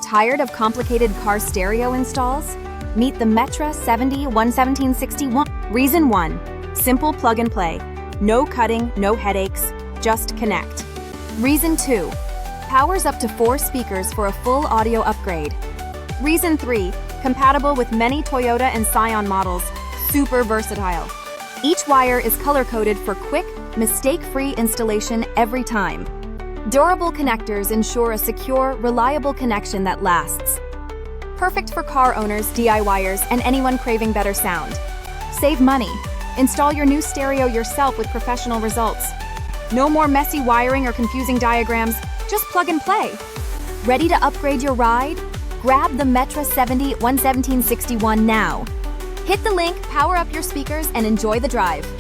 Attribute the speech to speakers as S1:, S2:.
S1: Tired of complicated car stereo installs? Meet the Metra 11761. Reason 1. Simple plug and play. No cutting, no headaches, just connect. Reason 2. Powers up to 4 speakers for a full audio upgrade. Reason 3. Compatible with many Toyota and Scion models, super versatile. Each wire is color-coded for quick, mistake-free installation every time. Durable connectors ensure a secure, reliable connection that lasts. Perfect for car owners, DIYers, and anyone craving better sound. Save money. Install your new stereo yourself with professional results. No more messy wiring or confusing diagrams, just plug and play. Ready to upgrade your ride? Grab the Metra 11761 now. Hit the link, power up your speakers, and enjoy the drive.